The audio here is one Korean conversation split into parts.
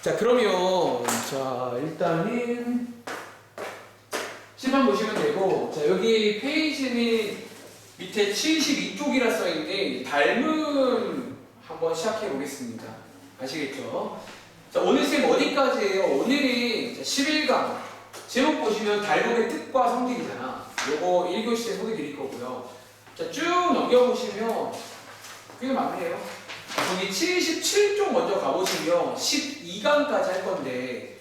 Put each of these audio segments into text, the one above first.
자, 그러면 자 일단은 시판 보시면 되고, 자 여기 페이지는 밑에 72쪽이라 써있는데 닮음 한번 시작해 보겠습니다. 아시겠죠? 자, 오늘 쌤 어디까지예요? 오늘이 11강 제목 보시면 닮음의 뜻과 성질이잖아. 요거 1교시 때 소개 드릴 거고요. 자, 쭉 넘겨보시면 꽤 많네요. 여기 77쪽 먼저 가보시면 12강까지 할 건데,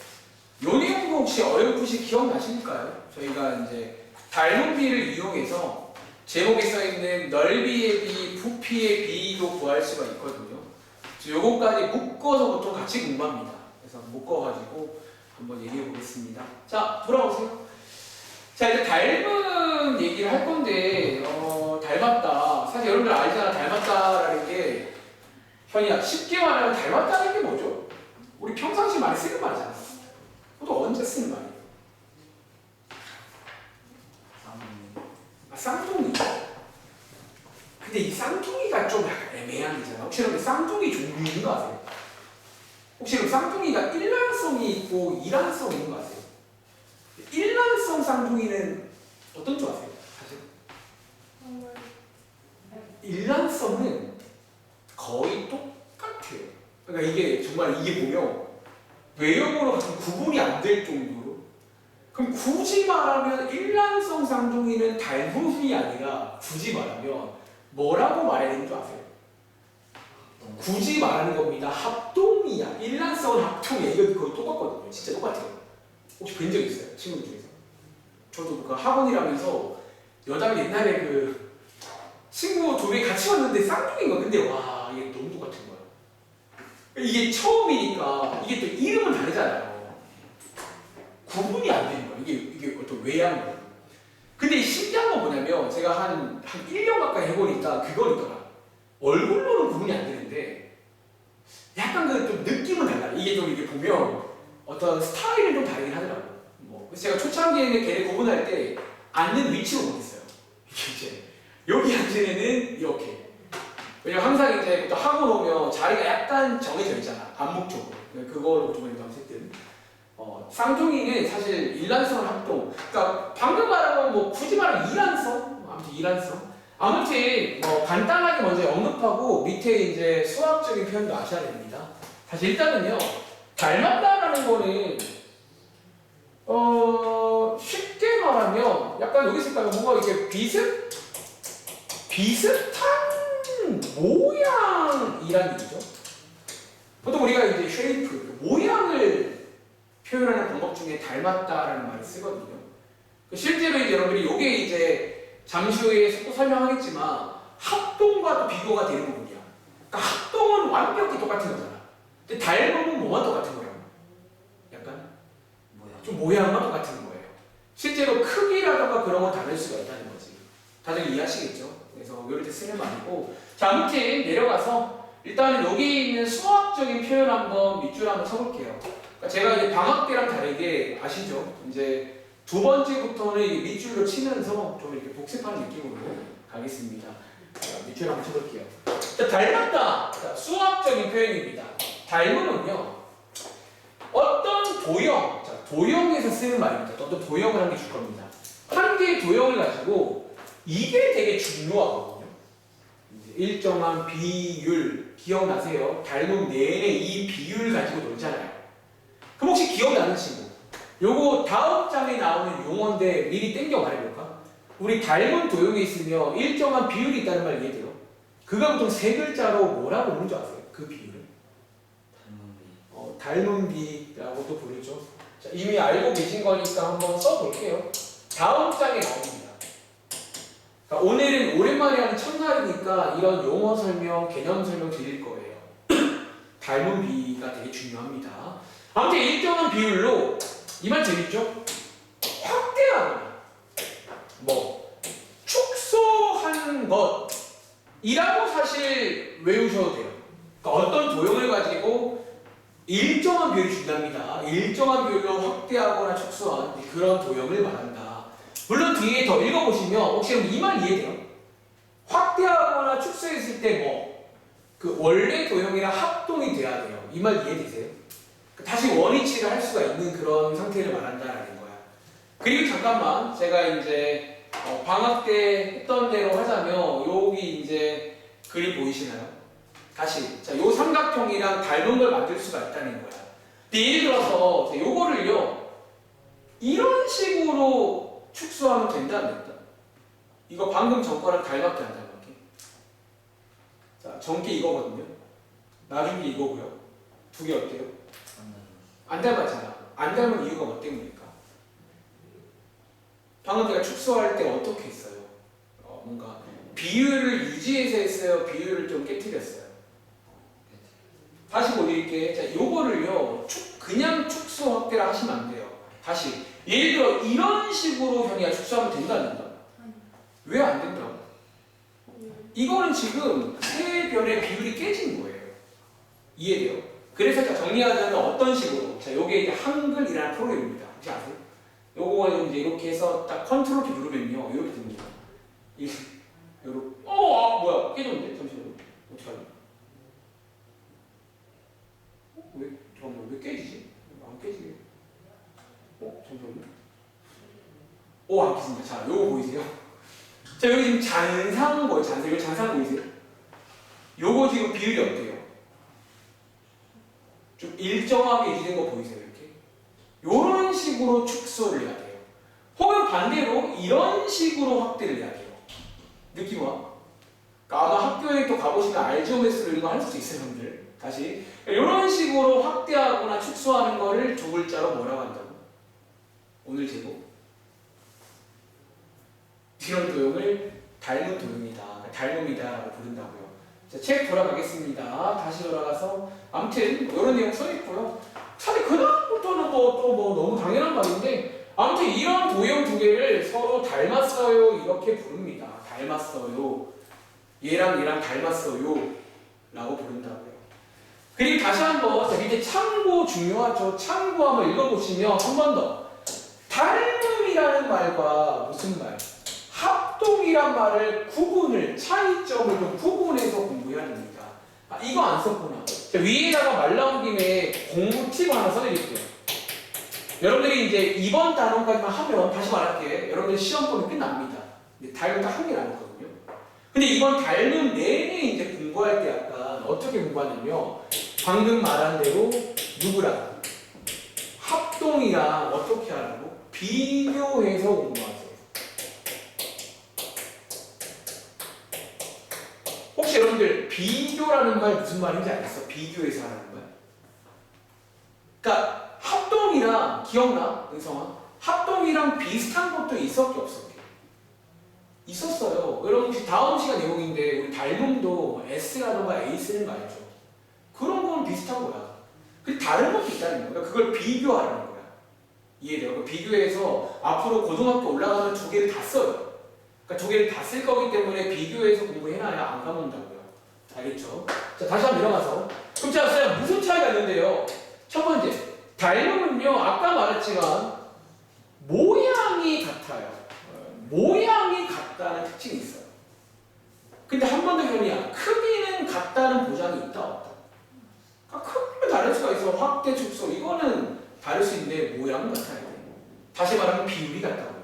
요 내용도 혹시 어렴풋이 기억나십니까요? 저희가 이제 닮음비를 이용해서 제목에 써있는 넓이의 비, 부피의 비도 구할 수가 있거든요. 그래서 요거까지 묶어서 보통 같이 공부합니다. 그래서 묶어가지고 한번 얘기해 보겠습니다. 자, 돌아오세요. 자, 이제 닮음 얘기를 할 건데, 닮았다. 사실 여러분들 알잖아. 닮았다라는 게, 현이야, 쉽게 말하면 닮았다는 게 뭐죠? 우리 평상시 많이 쓰는 말이잖아. 그것도 언제 쓰는 말이에요? 쌍둥이. 근데 이 쌍둥이가 좀 약간 애매한 게잖아. 혹시 여러분 쌍둥이 종류 있는 거 아세요? 혹시 그럼 쌍둥이가 일란성이 있고 이란성이 있는 거 아세요? 일란성 쌍둥이는 어떤 줄 아세요? 사실? 일란성은 거의 똑같아요. 그러니까 이게 정말 이게 보면 외형으로 구분이 안 될 정도로. 그럼 굳이 말하면 일란성 쌍둥이는 닮음이 아니라 굳이 말하면 뭐라고 말해야 되는 줄 아세요? 굳이 말하는 겁니다. 합동이야. 일란성은 합동이야. 이거 거의 똑같거든요. 진짜 똑같아요. 혹시 본 적 있어요? 친구들 중에서? 저도 그 학원이라면서 여자가 옛날에 그 친구 둘이 같이 왔는데 쌍둥이인 거야. 근데 와, 이게 너무 똑같은 거야. 이게 처음이니까 이게 또 이름은 다르잖아요. 구분이 안 되는 거야. 이게 어떤 외양이야. 근데 신기한 건 뭐냐면 제가 한 1년 가까이 해보니까 그걸 있더라. 얼굴로는 구분이 안 되는데 약간 그 좀 느낌은 달라. 이게 좀 이게 보면 어떤 스타일은 좀 다르긴 하더라고. 뭐 제가 초창기에는 걔를 구분할 때 앉는 위치로 못했어요. 이게 이제 여기 앉은 애는 이렇게. 왜냐면 항상 이제 하고 오면 자리가 약간 정해져 있잖아. 안목적으로. 그거로 좀 어쨌든 쌍둥이는 사실 일란성 합동. 그러니까 방금 말한 뭐 굳이 말하면 이란성. 아무튼 이란성. 아무튼 간단하게 먼저 언급하고 밑에 이제 수학적인 표현도 아셔야 됩니다. 사실 일단은요, 닮았다라는 거는 쉽게 말하면 약간 여기 색깔이 뭔가 이렇게 비슷한 모양이란 얘기죠. 보통 우리가 이제 쉐이프, 모양을 표현하는 방법 중에 닮았다라는 말을 쓰거든요. 실제로 이제 여러분들이 이게 이제 잠시 후에 또 설명하겠지만 합동과도 비교가 되는 부분이야. 그러니까 합동은 완벽히 똑같은 거잖아. 근데 닮음은 뭐만 똑같은 거야? 약간 좀 모양만 똑같은 거예요. 실제로 크기라던가 그런 건 다를 수가 있다는 거지. 다들 이해하시겠죠? 그래서 이럴 때 쓰는 말이고. 자, 아무튼 내려가서 일단은 여기 있는 수학적인 표현 한번 밑줄 한번 쳐볼게요. 그러니까 제가 이제 방학 때랑 다르게 아시죠? 이제 두 번째부터는 이 밑줄로 치면서 좀 이렇게 복습하는 느낌으로 가겠습니다. 자, 밑줄 한번 쳐볼게요. 자, 닮았다. 자, 수학적인 표현입니다. 닮음은요, 어떤 도형, 자, 도형에서 쓰는 말입니다. 어떤 도형을 한 개 줄 겁니다. 한 개의 도형을 가지고 이게 되게 중요하거든요. 일정한 비율, 기억나세요? 닮음 내내 이 비율 가지고 놀잖아요. 그럼 혹시 기억나는 친구? 요거 다음 장에 나오는 용어인데 미리 땡겨 말해볼까? 우리 닮은 도형에 있으면 일정한 비율이 있다는 말 이해돼요? 그거 보통 세 글자로 뭐라고 부르는 줄 아세요? 그 비율을? 닮은비라고도 부르죠. 자, 이미 알고 계신 거니까 한번 써볼게요. 다음 장에 나옵니다. 그러니까 오늘은 오랜만에 하는 첫날이니까 이런 용어 설명, 개념 설명 드릴 거예요. 닮은비가 되게 중요합니다. 아무튼 일정한 비율로 이 말 재밌죠? 확대하거나 축소한 것이라고 사실 외우셔도 돼요. 그러니까 어떤 도형을 가지고 일정한 비율을 준답니다. 일정한 비율로 확대하거나 축소한 그런 도형을 말한다. 물론 뒤에 더 읽어보시면 혹시 이 말 이해돼요? 확대하거나 축소했을 때 그 원래 도형이랑 합동이 돼야 돼요. 이 말 이해되세요? 다시 원위치를 할 수가 있는 그런 상태를 말한다라는 거야. 그리고 잠깐만 제가 이제 방학 때 했던 대로 하자면 여기 이제 그림 보이시나요? 다시 자, 요 삼각형이랑 닮은 걸 만들 수가 있다는 거야. 근데 예를 들어서 요거를요 이런 식으로 축소하면 된다 안 된다? 이거 방금 전 거랑 닮았게 안 닮았게? 자, 전게 이거거든요. 나중 게 이거고요. 두 개 어때요? 안 닮았잖아. 안 닮은 이유가 뭐 때문일까? 방금 제가 축소할 때 어떻게 했어요? 뭔가 비율을 유지해서 했어요? 비율을 좀 깨트렸어요? 다시 보여드릴게. 자, 요거를요 그냥 축소 확대라 하시면 안 돼요. 다시 예를 들어 이런 식으로 현이가 축소하면 된다는가? 왜 안 된다고? 이거는 지금 세 변의 비율이 깨진 거예요. 이해돼요? 그래서 자, 정리하자면 어떤 식으로? 자, 요게 이제 한글이라는 프로그램입니다. 혹시 아세요? 요거는 이제 이렇게 해서 딱 컨트롤 키 누르면요. 이렇게 됩니다. 요렇게. 뭐야. 깨졌는데? 잠시만요. 어떻게 하냐? 잠깐만, 왜 깨지지? 안 깨지게. 잠시만요. 안 깨집니다. 자, 요거 보이세요? 자, 여기 지금 잔상 뭐예요? 잔상. 이거 잔상 보이세요? 요거 지금 비율이 어때요? 좀 일정하게 유지된 거 보이세요? 이렇게? 요런 식으로 축소를 해야 돼요. 혹은 반대로 이런 식으로 확대를 해야 돼요. 느낌 와? 그러니까 아마 학교에 또 가보시면 알지오메스로 이런 거 할 수도 있어요, 여러분들. 다시. 이런 식으로 확대하거나 축소하는 거를 두 글자로 뭐라고 한다고? 오늘 제목. 이런 도형을 닮은 도형이다. 닮음이다라고 부른다고요. 자, 책 돌아가겠습니다. 다시 돌아가서 아무튼 이런 내용 써있고요. 사실 그다음부터는 또 너무 당연한 말인데 아무튼 이런 도형 두 개를 서로 닮았어요 이렇게 부릅니다. 닮았어요. 얘랑 얘랑 닮았어요 라고 부른다고요. 그리고 다시 한번 자, 밑에 참고 중요하죠. 참고 한번 읽어보시면 한 번 더. 닮음이라는 말과 무슨 말? 합동이란 말을 차이점을 좀 구분해서 공부해야 됩니다. 이거 안 썼구나. 자, 위에다가 말 나온 김에 공부 팁 하나 써드릴게요. 여러분들이 이제 이번 단원까지만 하면 다시 말할게. 여러분들 시험 보면 끝납니다. 닮음 딱 한 개 남았거든요. 근데 이번 닮음 내내 이제 공부할 때 약간 어떻게 공부하냐면 방금 말한 대로 누구랑 합동이랑 어떻게 하라고? 비교해서 공부하세요. 혹시 여러분들 비교라는 말 무슨 말인지 알겠어? 비교해서 하라는 말. 그러니까 합동이랑 기억나? 은성아? 합동이랑 비슷한 것도 있었게 없었게? 있었어요. 여러분 혹시 다음 시간 내용인데 우리 닮음도 S라든가 A 쓰는 거 알죠? 그런 건 비슷한 거야. 근데 다른 것도 있다는 거야. 그러니까 그걸 비교하라는 거야. 이해돼요? 비교해서 앞으로 고등학교 올라가면 두 개를 다 써요. 그러니까 두 개를 다 쓸 거기 때문에 비교해서 공부해놔야 안 까먹는다고요. 알겠죠? 자, 다시 한번 일어나서. 그럼 자, 쌤 무슨 차이가 있는데요? 첫 번째, 닮음은요, 아까 말했지만 모양이 같아요. 모양이 같다는 특징이 있어요. 근데 한 번 더 현이야. 크기는 같다는 보장이 있다 없다? 그러니까 크기는 다를 수가 있어. 확대, 축소 이거는 다를 수 있는데 모양은 같아야 돼. 다시 말하면 비율이 같다고요.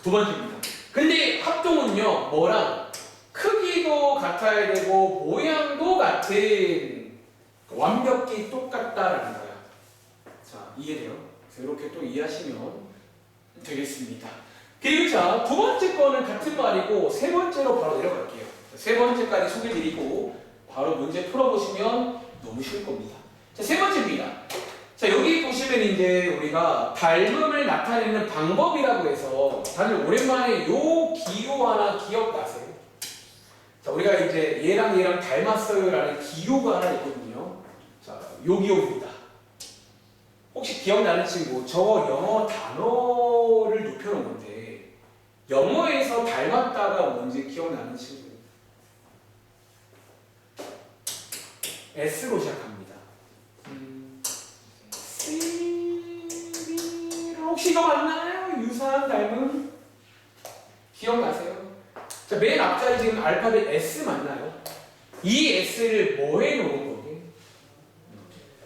두 번째입니다. 근데 합동은요, 뭐랑 크기도 같아야 되고 모양도 같은 완벽히 똑같다라는 거야. 자, 이해돼요? 그래서 이렇게 또 이해하시면 되겠습니다. 그리고 자, 두 번째 거는 같은 말이고 세 번째로 바로 내려갈게요. 세 번째까지 소개드리고 바로 문제 풀어보시면 너무 쉬울 겁니다. 자, 세 번째입니다. 자, 여기 보시면 이제 우리가 닮음을 나타내는 방법이라고 해서 다들 오랜만에 요 기호 하나 기억나세요? 자, 우리가 이제 얘랑 얘랑 닮았어요 라는 기호가 하나 있거든요. 자, 요 기호입니다. 혹시 기억나는 친구, 저거 영어 단어를 눕혀놓은 건데 영어에서 닮았다가 뭔지 기억나는 친구? S로 시작합니다. 혹시 이거 맞나요? 유사한 닮음? 기억나세요? 자, 맨 앞자리 지금 알파벳 S 맞나요? 이 S를 뭐 해놓은 거게?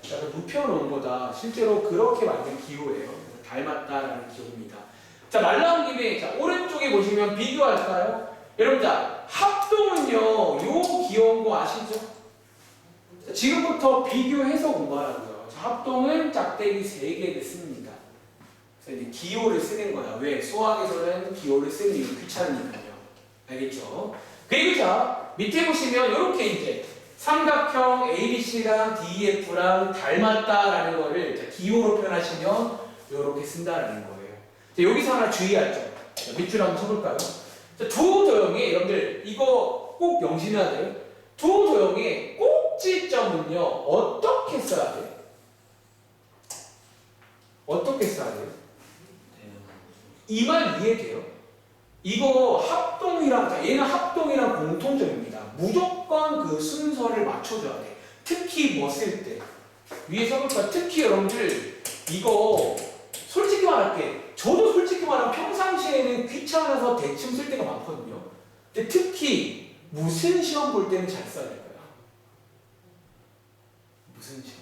자, 약간 눕혀놓은 거다. 실제로 그렇게 만든 기호예요. 그래서 닮았다라는 기호입니다. 자, 말 나온 김에 자, 오른쪽에 보시면 비교할까요? 여러분, 자, 합동은요, 요 귀여운 거 아시죠? 자, 지금부터 비교해서 공부하라고요. 자, 합동은 짝대기 3개를 씁니다. 그래서 이제 기호를 쓰는 거야. 왜? 수학에서는 기호를 쓰는 이유 귀찮으니까요. 알겠죠? 그리고 자, 밑에 보시면 이렇게 이제 삼각형 ABC랑 DEF랑 닮았다라는 거를 자, 기호로 표현하시면 이렇게 쓴다라는 거예요. 자, 여기서 하나 주의할 점. 자, 밑줄 한번 쳐볼까요? 자, 두 도형의 여러분들 이거 꼭 명심해야 돼요. 두 도형의 꼭지점은요 어떻게 써야 돼요? 어떻게 써야 돼요? 이 말 이해돼요? 이거 합동이랑 자, 얘는 합동이랑 공통점입니다. 무조건 그 순서를 맞춰줘야 돼. 특히 뭐 쓸 때 위에 써볼까? 특히 여러분들 이거 솔직히 말할게. 저도 솔직히 말하면 평상시에는 귀찮아서 대충 쓸 때가 많거든요. 근데 특히 무슨 시험 볼 때는 잘 써야 될까요? 무슨 시험?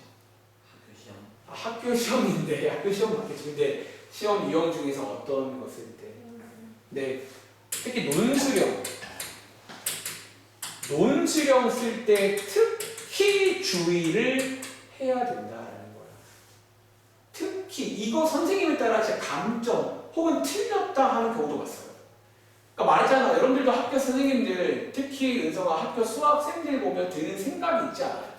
학교 시험. 아, 학교 시험인데 학교 시험 맞겠죠. 근데 시험 유형 중에서 어떤 거 쓸 때? 네, 특히 논수령 쓸 때 특히 주의를 해야 된다라는 거야. 특히 이거 선생님에 따라 제 감점 혹은 틀렸다 하는 경우도 봤어요. 그러니까 말했잖아. 여러분들도 학교 선생님들 특히 은성아 학교 수학생들 보면 드는 생각이 있지 않아요?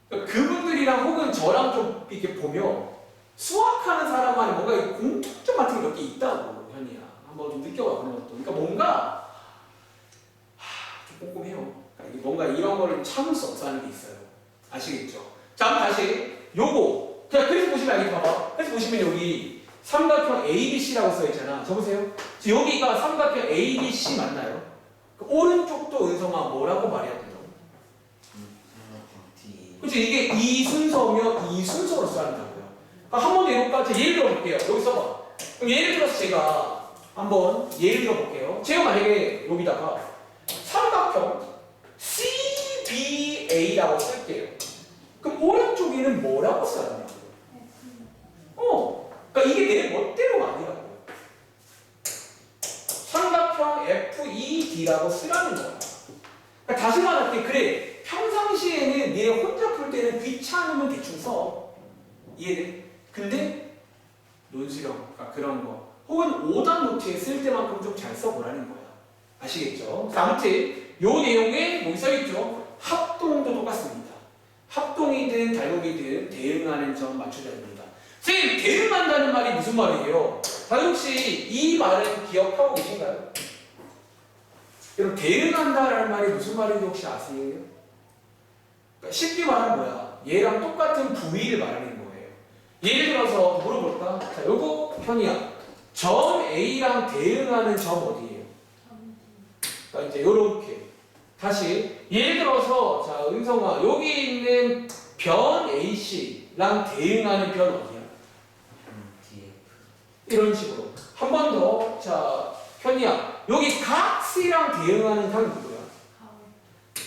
그러니까 그분들이랑 혹은 저랑 좀 이렇게 보면 수학하는 사람만의 뭔가 공통점 같은 게 몇 개 있다고 현이야. 한번 좀 느껴봐 그런 것도. 그러니까 뭔가 좀 꼼꼼해요. 그러니까 뭔가 이런 거를 참을 수 없어 하는 게 있어요. 아시겠죠? 자, 한번 다시 요거. 자, 그래서 보시면 알겠죠? 봐봐. 그래서 보시면 여기 삼각형 ABC라고 써있잖아. 적으세요. 여기가 삼각형 ABC 맞나요? 그 오른쪽도 은성아 뭐라고 말해야 돼요? 그치? 이게 이 순서면 이 순서로 써야 한다고요. 한 번 더 해볼까? 예를 들어볼게요. 여기 써봐. 그럼 예를 들어서 제가 한번 예를 들어볼게요. 제가 만약에 여기다가 삼각형 CBA라고 쓸게요. 그럼 오른쪽에는 뭐라고 써야 하냐고. 그러니까 이게 내 멋대로가 아니라고요. 삼각형 FED라고 쓰라는 거야. 그러니까 다시 말할게. 그래. 평상시에는 얘 혼자 풀 때는 귀찮으면 대충 써. 이해돼? 근데 논술형, 그러니까 그런 거 혹은 오답 노트에 쓸 때만큼 좀 잘 써보라는 거야. 아시겠죠? 아무튼 요 내용에 여기 써있죠? 합동도 똑같습니다. 합동이든 달목이든 대응하는 점 맞춰줘야 됩니다. 선생님, 대응한다는 말이 무슨 말이에요? 다들 혹시 이 말은 기억하고 계신가요? 여러분, 대응한다라는 말이 무슨 말인지 혹시 아세요? 그러니까 쉽게 말하면 뭐야? 얘랑 똑같은 부위를 말하는 거예요. 예를 들어서 물어볼까? 자, 요거 편이야. 점 A랑 대응하는 점 어디예요? 그러니까 이제 요렇게. 다시 예를 들어서 자, 은성아 여기 있는 변 AC랑 대응하는 변 어디야? 이런 식으로. 한 번 더. 자, 편이야. 여기 각 C랑 대응하는 편이 누구야?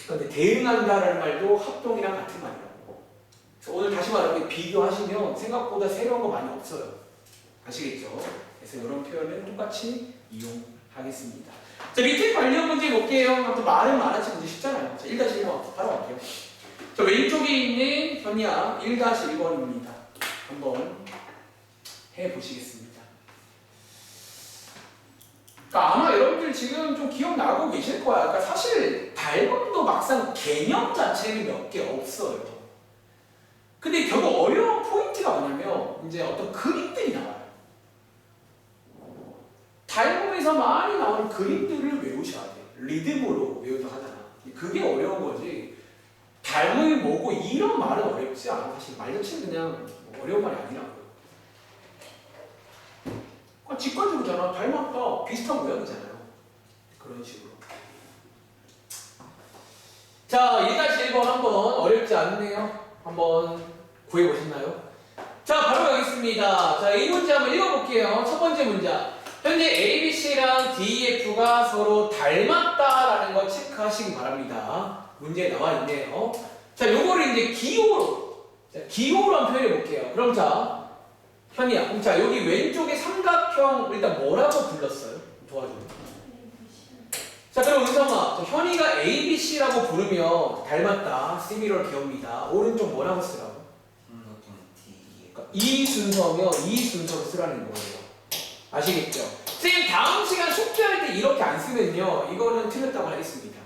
근데 대응한다라는 말도 합동이랑 같은 말이라고. 그래서 오늘 다시 말하면 비교하시면 생각보다 새로운 거 많이 없어요. 아시겠죠? 그래서 이런 표현은 똑같이 이용하겠습니다. 자, 밑에 관련 문제 볼게요. 또 말은 많았지 문제 쉽잖아요. 자, 1-1번 바로 갈게요. 자, 왼쪽에 있는 현이야 1-1번입니다. 한번 해보시겠습니다. 그러니까 아마 여러분들 지금 좀 기억나고 계실 거야. 그러니까 사실 달검도 막상 개념 자체는 몇 개 없어요. 근데 결국 어려운 포인트가 뭐냐면 이제 어떤 그림들이 나와요. 달검에서 많이 나오는 그림들을 외우셔야 돼요. 리듬으로 외우자 하잖아. 그게 어려운 거지. 달검이 뭐고 이런 말은 어렵지 않아. 사실 말 자체는 그냥 어려운 말이 아니라고요. 직관적이잖아. 닮았다. 비슷한 모양이잖아요. 그런 식으로. 자, 1-1번 한번 어렵지 않네요. 한번 구해보셨나요? 자, 바로 가겠습니다. 자, 이 문제 한번 읽어볼게요. 첫 번째 문제. 현재 ABC랑 DEF가 서로 닮았다라는 거 체크하시기 바랍니다. 문제에 나와 있네요. 자, 요거를 이제 기호로 자, 기호로 한번 표현해 볼게요. 그럼 자, 현이야. 그럼 자, 여기 왼쪽에 삼각형 일단 뭐라고 불렀어요? 도와줘. 자, 그럼 은성아, 자, 현이가 ABC라고 부르면 닮았다. 시미럴 기호입니다. 오른쪽 뭐라고 쓰라고? 그러니까 이 순서면 이 순서로 쓰라는 거예요. 아시겠죠? 선생님 다음 시간 숙제할 때 이렇게 안 쓰면요, 이거는 틀렸다고 하겠습니다.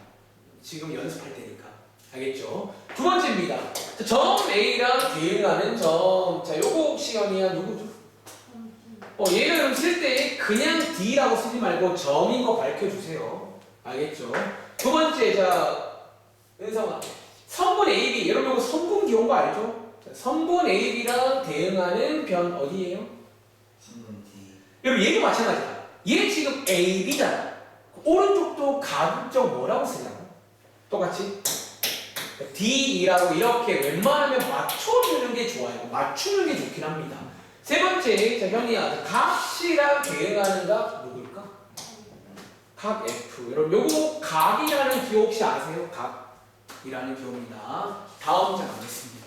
지금 연습할 때니까. 알겠죠? 두 번째입니다. 자, 점 A랑 대응하는 점. 자, 요거 혹시 현이야 누구죠? 얘를 그럼 쓸 때 그냥 D라고 쓰지 말고 점인 거 밝혀주세요. 알겠죠? 두 번째, 자, 은성아. 선분 AB, 여러분 이거 선분 기호인 거 알죠? 자, 선분 AB랑 대응하는 변 어디예요? 선분 D. 여러분 얘도 마찬가지야. 얘 지금 AB잖아. 오른쪽도 가급적 뭐라고 쓰냐고? 똑같이 D라고 이렇게 웬만하면 맞춰주는 게 좋아요. 맞추는 게 좋긴 합니다. 세 번째, 자 현이야, 각시랑 대응하는 각 누구일까? 각 F. 여러분 요거 각이라는 기호 혹시 아세요? 각이라는 기호입니다. 다음 장 가겠습니다.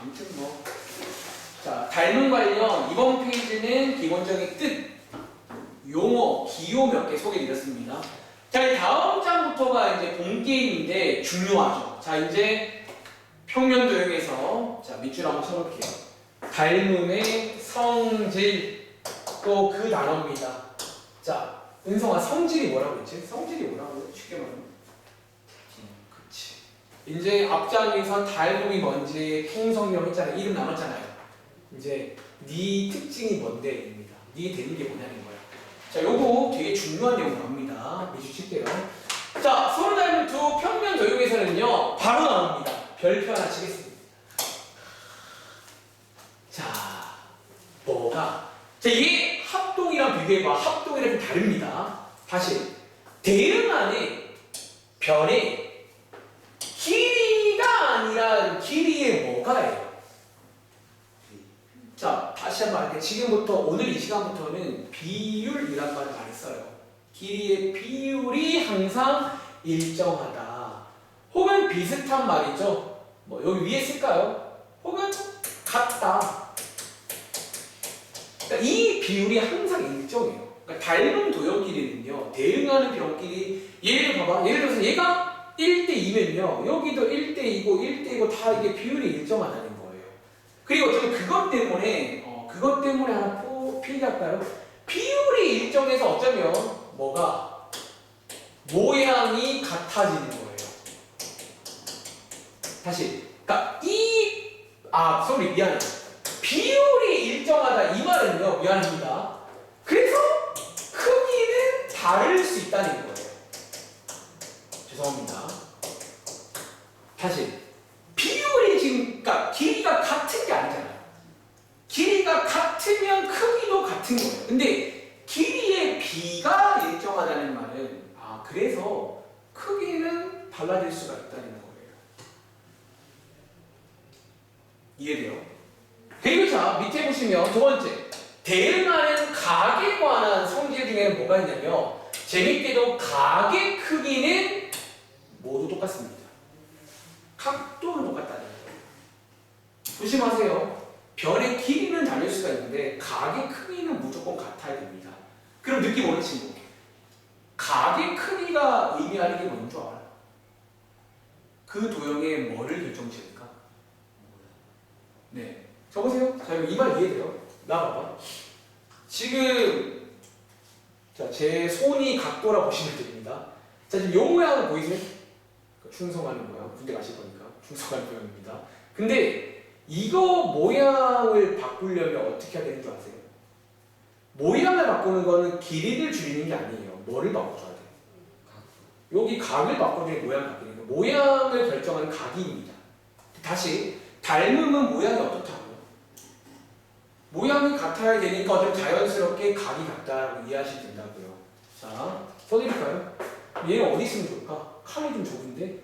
아무튼 뭐, 자 닮은 관련 이번 페이지는 기본적인 뜻, 용어, 기호 몇 개 소개드렸습니다. 자, 다음 장부터가 이제 본 게임인데 중요하죠. 자, 이제 평면 도형에서 자 밑줄 한번 쳐볼게요. 닮음의 성질, 또 그 단어입니다. 자, 은성아, 성질이 뭐라고 했지? 성질이 뭐라고 해? 쉽게 말하면? 그치. 이제 앞장에서 닮음이 뭔지 통성이라고 했잖아요. 이름 남았잖아요. 이제 네 특징이 뭔데입니다. 네 되는 게 뭐냐는 거야. 자, 요거 되게 중요한 내용 나옵니다. 미주 칠게요. 자, 서로 닮은 두 평면 도형에서는요, 바로 나옵니다. 별표 하나 치겠습니다. 자, 뭐가? 자, 이 합동이랑 비교해봐. 합동이랑 좀 다릅니다. 다시, 대응하는 변의 길이가 아니라 길이의 뭐가예요? 자, 다시 한번 할게요. 지금부터, 오늘 이 시간부터는 비율이란 말을 많이 써요. 길이의 비율이 항상 일정하다. 혹은 비슷한 말이죠. 뭐, 여기 위에 쓸까요? 혹은 같다. 그러니까 이 비율이 항상 일정해요. 그러니까 닮은 도형끼리는요, 대응하는 변끼리, 예를 봐봐. 예를 들어서 얘가 1대2면요, 여기도 1대2고 1대2고 다 이게 비율이 일정하다는 거예요. 그리고 저는 그것 때문에 하나 필기할까요? 비율이 일정해서 어쩌면 뭐가 모양이 같아지는 거예요. 다시, 그러니까 미안해. 비율이 일정하다 이 말은요, 미안합니다. 그래서 크기는 다를 수 있다는 거예요. 죄송합니다. 다시, 비율이 지금, 그러니까 길이가 같은 게 아니잖아요. 길이가 같으면 크기도 같은 거예요. 근데 길이의 비가 일정하다는 말은 그래서 크기는 달라질 수가 있다는 거예요. 이해돼요? 그리고 자, 밑에 보시면 두 번째, 대응하는 각에 관한 성질 중에는 뭐가 있냐면, 재밌게도 각의 크기는 모두 똑같습니다. 각도는 똑같다는 거예요. 조심하세요. 별의 길이는 다를 수가 있는데 각의 크기는 무조건 같아야 됩니다. 그럼 느낌 오는 친구, 각의 크기가 의미하는 게 뭔 줄 알아? 그 도형의 뭐를 결정지을까? 네, 적으세요. 자, 이 말 이해돼요? 나와봐. 지금 자, 제 손이 각도라 보시면 됩니다. 자, 지금 요 모양을 보이세요? 충성하는 모양. 군대 가실 거니까 충성하는 모양입니다. 근데 이거 모양을 바꾸려면 어떻게 해야 되는 줄 아세요? 모양을 바꾸는 거는 길이를 줄이는 게 아니에요. 뭐를 바꿔줘야 돼요? 여기 각을 바꾸는 모양 바뀌는 거. 모양을 결정하는 각입니다. 다시, 닮음은 모양이 어떻다고요? 모양이 같아야 되니까 좀 자연스럽게 각이 같다라고 이해하시면 된다고요. 자, 써드릴까요? 얘는 어디 쓰면 좋을까? 칸이 좀 좁은데?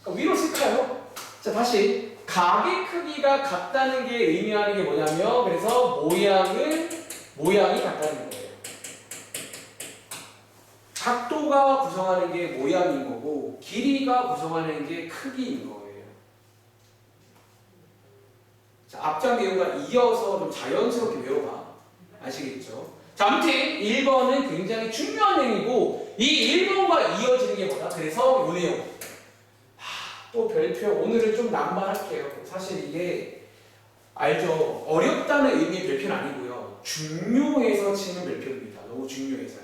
그러니까 위로 쓸까요? 자, 다시. 각의 크기가 같다는 게 의미하는 게 뭐냐면, 그래서 모양이 같다는 거예요. 각도가 구성하는 게 모양인 거고, 길이가 구성하는 게 크기인 거예요. 자, 앞장 내용과 이어서 좀 자연스럽게 외워봐. 아시겠죠? 자, 아무튼 1번은 굉장히 중요한 내용이고 이 1번과 이어지는 게 뭐다? 그래서 요 내용. 또 별표 오늘은 좀 남발할게요. 사실 이게 알죠? 어렵다는 의미의 별표는 아니고요. 중요해서 치는 별표입니다. 너무 중요해서요.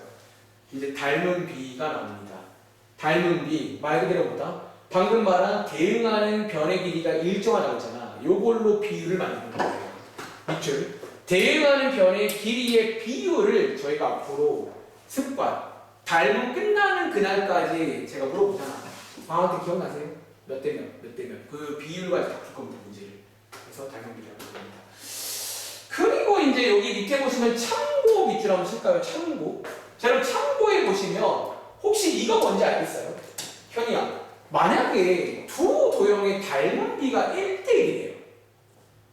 이제 닮은 비가 나옵니다. 닮은 비, 말 그대로 뭐다? 방금 말한 대응하는 변의 길이가 일정하다고 했잖아. 요걸로 비율을 만드는 거예요. 밑줄. 대응하는 변의 길이의 비율을 저희가 앞으로 습관, 닮은 끝나는 그날까지 제가 물어보잖아. 방학 때 기억나세요? 몇 대 몇, 몇 대 몇. 그 비율과 다툴 겁니다, 문제를. 그래서 닮은 비라고 합니다. 그리고 이제 여기 밑에 보시면 참고 밑줄 한번 칠까요? 참고. 자, 그럼 참고에 보시면 혹시 이거 뭔지 알겠어요? 현이야. 만약에 두 도형의 닮은 비가 1대1이에요.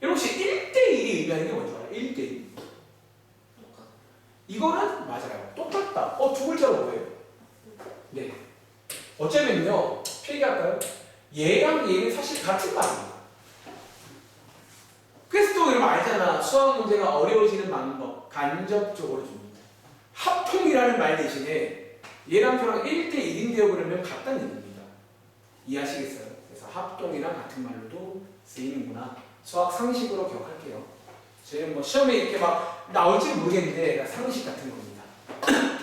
여러분 혹시 1대1이 의미하는 게 뭔지 알아요? 1대1. 이거는 맞아요. 똑같다. 두 글자로 뭐예요? 네. 어쩌면요. 필기할까요? 얘랑 얘는 사실 같은 말이에요. 그래서 또 여러분 알잖아. 수학 문제가 어려워지는 방법. 간접적으로 줍니다. 합통이라는 말 대신에 얘랑 저랑 1대1인데요. 그러면 같다는 얘기입니다. 이해하시겠어요? 그래서 합동이랑 같은 말로도 쓰이는구나. 수학 상식으로 기억할게요. 저희는 뭐 시험에 이렇게 막 나올지 모르겠는데 상식 같은 겁니다.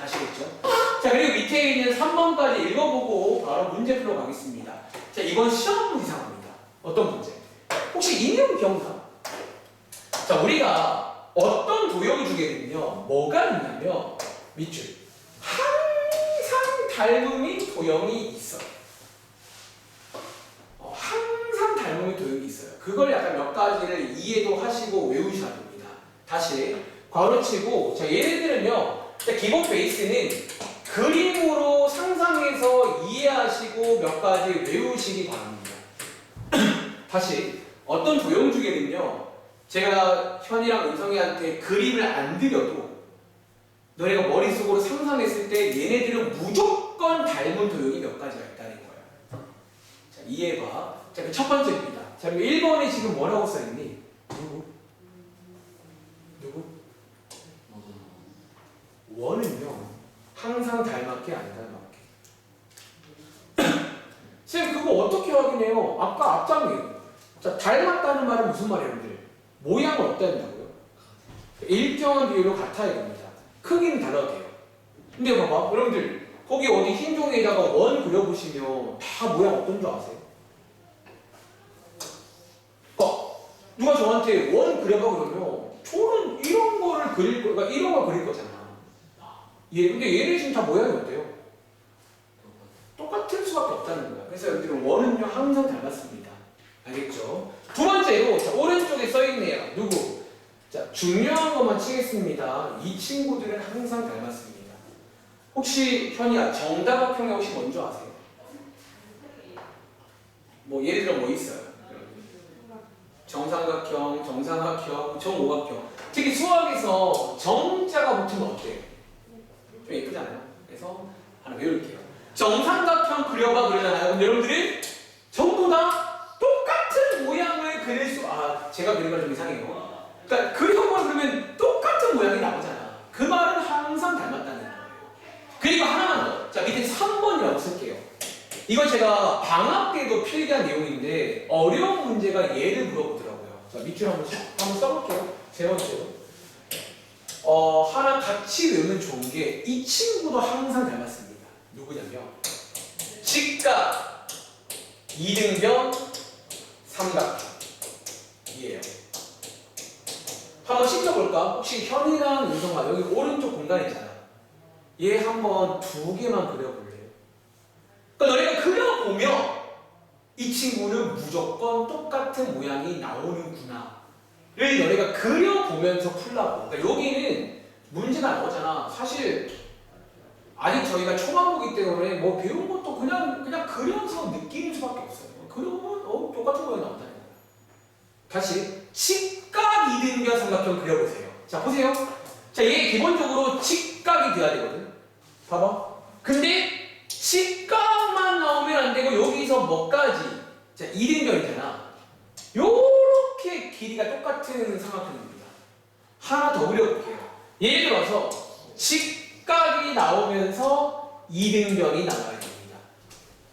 아시겠죠? 자, 그리고 밑에 있는 3번까지 읽어보고 바로 문제 풀어 가겠습니다. 자, 이번 시험 이상합니다. 어떤 문제? 혹시 이 내용 기억나? 자, 우리가 어떤 도형을 주게 되면요. 뭐가 있냐면 밑줄. 항상 닮음인 도형이 있어요. 항상 닮음인 도형이 있어요. 그걸 약간 몇 가지를 이해도 하시고 외우셔야 됩니다. 다시 괄호치고 자, 얘네들은요. 기본 베이스는 그림으로 상상해서 이해하시고 몇 가지 외우시기 바랍니다. 다시 어떤 도형 중에는요. 제가 현이랑 은성이한테 그림을 안 드려도 너네가 머릿속으로 상상했을 때 얘네들은 무조건 닮은 도형이 몇 가지가 있다는 거예요. 자, 이해해봐. 자, 그 첫 번째입니다. 자, 그럼 1번에 지금 뭐라고 써있니? 누구? 원은요. 항상 닮았게 안 닮았게. 쌤 그거 어떻게 확인해요? 아까 앞장이에요. 자, 닮았다는 말은 무슨 말이에요, 여러분들? 모양은 어때야 된다고요? 일정한 비율로 같아야 됩니다. 크기는 달라도 돼요. 근데 봐봐, 여러분들 거기 어디 흰 종이에다가 원 그려보시면 다 모양 어떤 줄 아세요? 누가 저한테 원 그려봐 그러면 저는 이런 거를 그릴 거, 그러니까 이런 거 그릴 거잖아. 예, 근데 얘네 지금 다 모양이 어때요? 똑같을 수밖에 없다는 거야. 그래서 여러분들은 원은요 항상 닮았습니다. 알겠죠? 두 번째로 자, 오른쪽에 써있네요. 누구? 자, 중요한 것만 치겠습니다. 이 친구들은 항상 닮았습니다. 혹시 현이야 정다각형이 혹시 뭔지 아세요? 뭐 예를 들어 뭐 있어요? 정삼각형, 정사각형, 정오각형. 특히 수학에서 정자가 붙으면 어때요? 좀 예쁘잖아요. 그래서 하나 외울게요. 정삼각형 그려봐 그러잖아요. 그럼 여러분들이 전부 다 똑같은 모양을 그릴 수, 제가 그린 건 좀 이상해요. 그러니까 그려봐 그러면 똑같은 모양이 나오잖아. 그 말은 항상 닮았다는 거예요. 그리고 하나만 더. 자, 밑에 3번이라고 쓸게요. 이건 제가 방학 때도 필기한 내용인데 어려운 문제가 얘를 물어보더라고요. 자, 밑줄 한번 써볼게요. 세 번째로. 하나 같이 외우면 좋은 게 이 친구도 항상 닮았습니다. 누구냐면 직각, 이등변, 삼각형이에요. 한번 시켜볼까? 혹시 현이랑 은성아 여기 오른쪽 공간 있잖아. 얘 한번 두 개만 그려볼래요? 그러니까 너네가 그려보면 이 친구는 무조건 똑같은 모양이 나오는구나 를 너네가 그려보면서 풀라고. 그러니까 여기는 문제가 나오잖아. 사실 아직 저희가 초반부기 때문에 뭐 배운 것도 그냥 그려서 느끼는 수밖에 없어요. 그러면 똑같은 모양이 나온다는 거야. 다시 직각 이등변 삼각형 그려보세요. 자, 보세요. 자, 얘 기본적으로 직각이 돼야 되거든. 봐봐. 근데 직각만 나오면 안 되고 여기서 뭐까지? 자, 이등변이잖아. 요렇게 길이가 똑같은 삼각형입니다. 하나 더 그려볼게요. 예를 들어서 직각이 나오면서 이등변이 나와야 됩니다.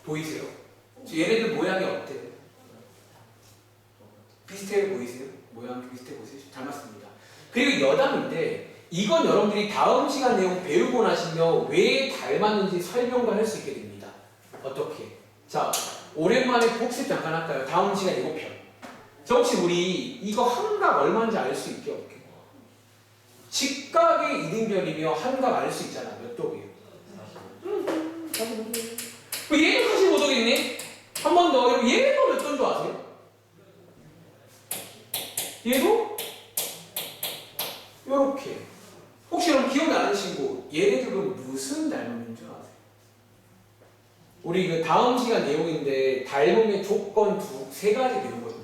보이세요? 얘네들 모양이 어때요? 비슷해 보이세요? 모양 비슷해 보이세요? 잘 맞습니다. 그리고 여담인데 이건 여러분들이 다음 시간 내용 배우고 나시면 왜 닮았는지 설명도 할 수 있게 됩니다. 어떻게? 자, 오랜만에 복습 잠깐 할까요? 다음 시간 7편. 자, 혹시 우리 이거 한각 얼마인지 알 수 있게 없게? 직각의 이등변이며 한각 알 수 있잖아. 몇 도예요? 45도. 얘도 45도겠네? 한 번 더. 여러분 얘도 몇 도인 줄 아세요? 얘도? 요렇게. 혹시 여러분 기억나는 친구 얘네들은 무슨 닮음인 줄 아세요? 우리 그 다음 시간 내용인데 닮음의 조건 세 가지 배우거든요.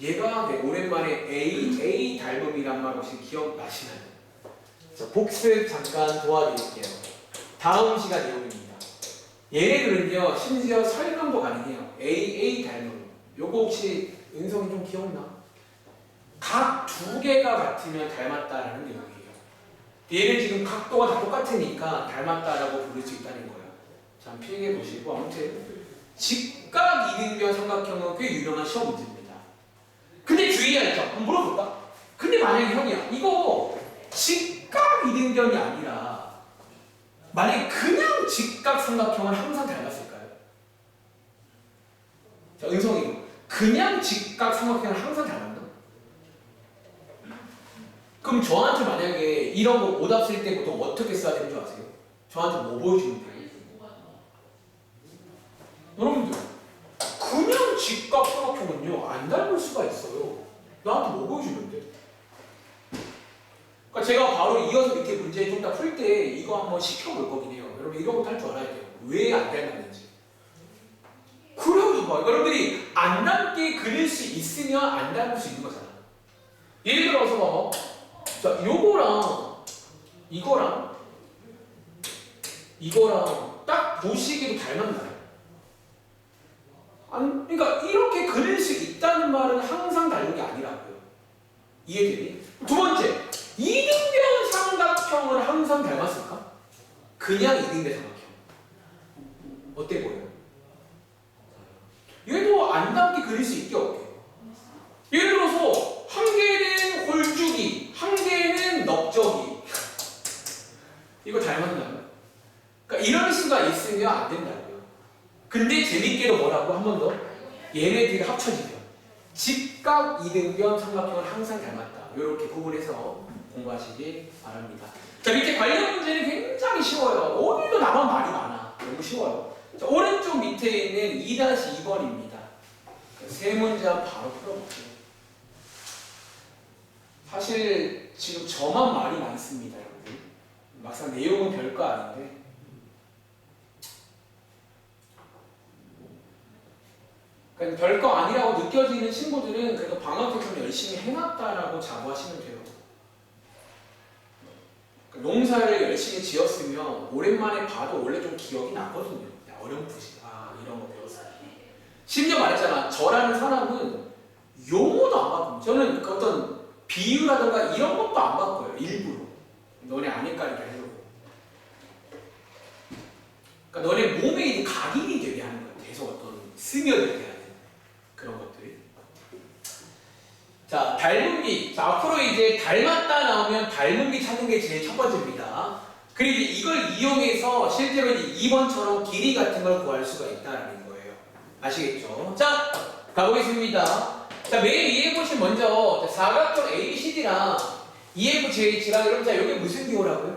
얘가 오랜만에 A 닮음이란 말 혹시 기억나시나요? 자, 복습 잠깐 도와드릴게요. 다음 시간 내용입니다. 얘네들은요 심지어 설명도 가능해요. A 닮음. 요거 혹시 은성이 좀 기억나? 각 두 개가 같으면 닮았다라는 내용이에요. 얘는 지금 각도가 다 똑같으니까 닮았다라고 부를 수 있다는 거예요. 자, 필기해 보시고 아무튼 직각 이등변 삼각형은 꽤 유명한 시험 문제입니다. 근데 주의할 점 한번 물어볼까? 근데 만약에 형이야 이거 직각 이등변이 아니라 만약에 그냥 직각 삼각형은 항상 닮았을까요? 자, 은성이 그냥 직각 삼각형은 항상 닮았나? 그럼 저한테 만약에 이런 거 오답 쓸 때 보통 어떻게 써야 되는 줄 아세요? 저한테 뭐 보여주면 돼요? 여러분들 그냥 직각 삼각형은요 안 닮을 수가 있어요. 나한테 뭐 보여주면 돼? 그러니까 제가 바로 이어서 이렇게 문제 좀 더 풀 때 이거 한번 시켜볼 거긴 해요. 여러분 이런 것도 할 줄 알아야 돼요. 왜 안 닮았는지. 그래요 봐. 여러분들이 안 닮게 그릴 수 있으면 안 닮을 수 있는 거잖아. 예를 들어서 자, 요거랑 이거랑 딱 보시기도 닮았나요? 아니, 그러니까 이렇게 그릴 수 있다는 말은 항상 다른 게 아니라고요. 이해되니? 두 번째, 이등변 삼각형은 항상 닮았을까? 그냥 이등변 삼각형. 어때 보여요? 얘도 안 닮게 그릴 수 있게 없게. 예를 들어서 한 개는 홀쭉이, 한 개는 넓적이. 이거 닮았나요? 그러니까 이럴 수가 있으면 안 된다고요. 근데 재밌게도 뭐라고 한 번 더? 얘네들이 합쳐지면 직각 이등변 삼각형은 항상 닮았다. 이렇게 구분해서 공부하시기 바랍니다. 자, 밑에 관련 문제는 굉장히 쉬워요. 오늘도 나만 말이 많아. 너무 쉬워요. 자, 오른쪽 밑에 있는 2-2번입니다. 세 문제 한번 바로 풀어볼게요. 사실 지금 저만 말이 많습니다, 여러분. 막상 내용은 별거 아닌데. 그러니까 별거 아니라고 느껴지는 친구들은 그래도 방학 때 좀 열심히 해놨다라고 자부하시면 돼요. 그러니까 농사를 열심히 지었으면 오랜만에 봐도 원래 좀 기억이 나거든요. 어렴풋이 이런 거 배웠어요. 심지어 말했잖아. 저라는 사람은 용어도 안 바꿉니다. 저는 그 어떤 비유라든가 이런 것도 안 바꿔요. 일부러. 너네 안 헷갈리게 하려고. 그러니까 너네 몸에 이제 각인이 되게 하는 거예요. 계속 어떤 스며들게 하는 그런 것들이. 자, 닮은비. 자, 앞으로 이제 닮았다 나오면 닮은비 찾는 게 제일 첫 번째입니다. 그리고 이걸 이용해서 실제로 이제 2번처럼 길이 같은 걸 구할 수가 있다는 거예요. 아시겠죠? 자, 가보겠습니다. 자, 맨 위에 보시면 먼저 사각형 ABCD랑 EFGH가 여러분 자, 여기 무슨 기호라고요?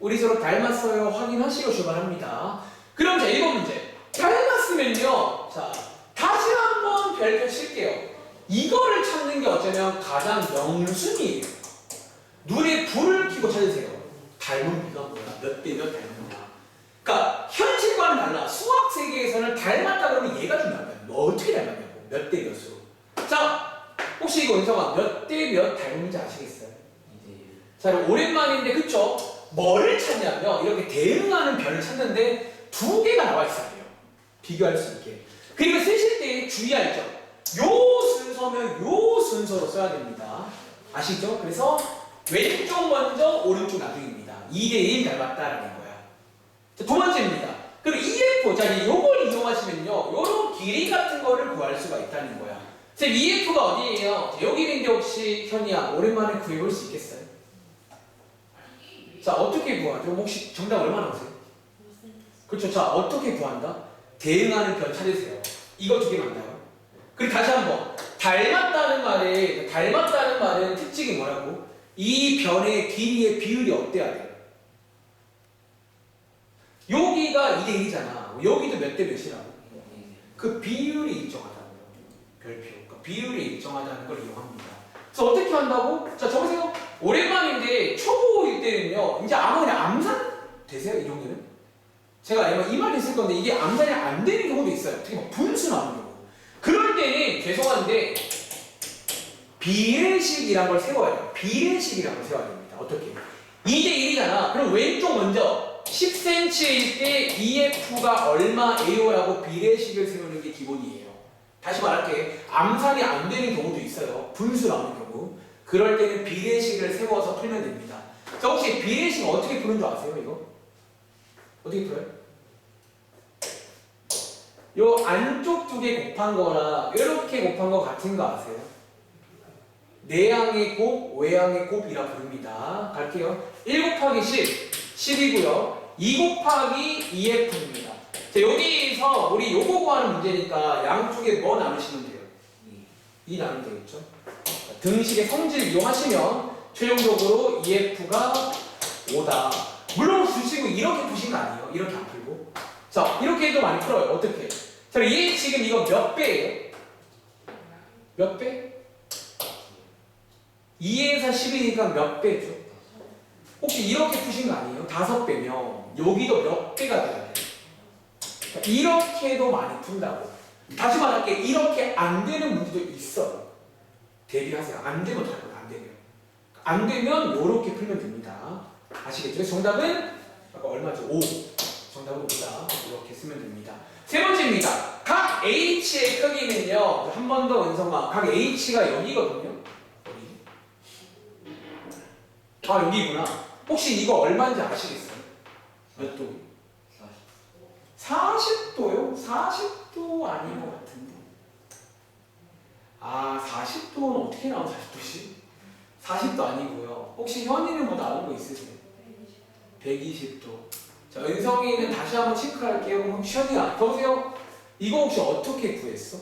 우리 서로 닮았어요. 확인하시고 출발합니다. 그럼 자, 1번 문제. 닮았으면요. 자, 다시 한번 별표 칠게요. 이거를 찾는 게 어쩌면 가장 명순이에요. 눈에 불을 켜고 찾으세요. 닮은비가 뭐야? 몇 대 몇 닮은비야? 그러니까 현실과는 달라. 수학 세계에서는 닮았다 그러면 얘가 중요한 거야. 너 어떻게 닮았냐고. 몇 대 몇으로. 자, 혹시 이거 은성아 몇 대 몇 닮은지 아시겠어요? 자, 오랜만인데 그쵸? 뭐를 찾냐면 이렇게 대응하는 별을 찾는데 두 개가 나와 있어야 돼요. 비교할 수 있게. 그리고 쓰실 때 주의할 점. 요 순서면 요 순서로 써야 됩니다. 아시죠? 그래서 왼쪽 먼저 오른쪽 나중입니다. 2대1 닮았다라는 거야. 자, 두 번째입니다. 그럼 EF, 자, 이제 요걸 이용하시면요 요런 길이 같은 거를 구할 수가 있다는 거야. 쌤, EF가 어디예요? 자, 여기 있는데 혹시 현이야 오랜만에 구해볼 수 있겠어요? 자, 어떻게 구하죠? 혹시 정답 얼마나 오세요? 그렇죠. 자, 어떻게 구한다? 대응하는 변 찾으세요. 이거 두 개 맞나요? 그리고 다시 한번 닮았다는 말은 특징이 뭐라고? 이 변의 길이의 비율이 어때야 돼요? 여기가 2대1이잖아. 여기도 몇 대 몇이라고? 그 비율이 일정하다는 거예요. 별표. 그러니까 비율이 일정하다는 걸 이용합니다. 그래서 어떻게 한다고? 자, 적으세요. 오랜만인데 초보일 때는요. 이제 아마 그냥 암산 되세요? 이 정도는? 제가 이 말이 있을 건데 이게 암산이 안 되는 경우도 있어요. 특히 막 분수 나오는 경우. 그럴 때는 죄송한데 비례식이란 걸 세워야 돼요. 비례식이란 걸 세워야 됩니다. 어떻게? 2대1이잖아. 그럼 왼쪽 먼저 10cm일 때 EF가 얼마예요라고 비례식을 세우는 게 기본이에요. 다시 말할게. 암산이 안 되는 경우도 있어요. 분수 나오는 경우. 그럴 때는 비례식을 세워서 풀면 됩니다. 자, 혹시 비례식 어떻게 푸는 줄 아세요? 이거? 어떻게 풀어요? 요 안쪽 두 개 곱한 거랑 이렇게 곱한 거 같은 거 아세요? 내항의 곱, 외항의 곱이라 부릅니다. 갈게요. 1 곱하기 10, 10이고요. 2 곱하기 2F입니다. 자, 여기서 우리 요거 구하는 문제니까 양쪽에 뭐 나누시면 돼요? 2 나누면 되겠죠? 등식의 성질 이용하시면 최종적으로 EF가 5다. 물론 주시고 이렇게 푸신 거 아니에요? 이렇게 안 풀고. 자, 이렇게 해도 많이 풀어요. 어떻게? 자, 얘 지금 이거 몇 배예요? 몇 배? 2에서 10이니까 몇 배죠? 혹시 이렇게 푸신 거 아니에요? 5배면 여기도 몇 배가 돼야 돼요? 이렇게도 많이 푼다고. 다시 말할게. 이렇게 안 되는 문제도 있어요. 대비하세요. 안 되면 어떡할 거예요? 안 되면. 안 되면 이렇게 풀면 됩니다. 아시겠죠? 정답은 아까 얼마죠? 5. 정답은 5다. 이렇게 쓰면 됩니다. 세 번째입니다. 각 H의 크기는요. 한 번 더 원성아. 각 H가 여기거든요. 여기. 아, 여기구나. 혹시 이거 얼마인지 아시겠어요? 몇 도? 40도요? 40도 아닌 것 같은데. 아, 40도는 어떻게 나온 40도지? 40도 아니고요. 혹시 현이는 뭐 나온 거 있으세요? 120도. 자, 은성이는 다시 한번 체크할게요. 그럼 현이야, 보세요. 이거 혹시 어떻게 구했어?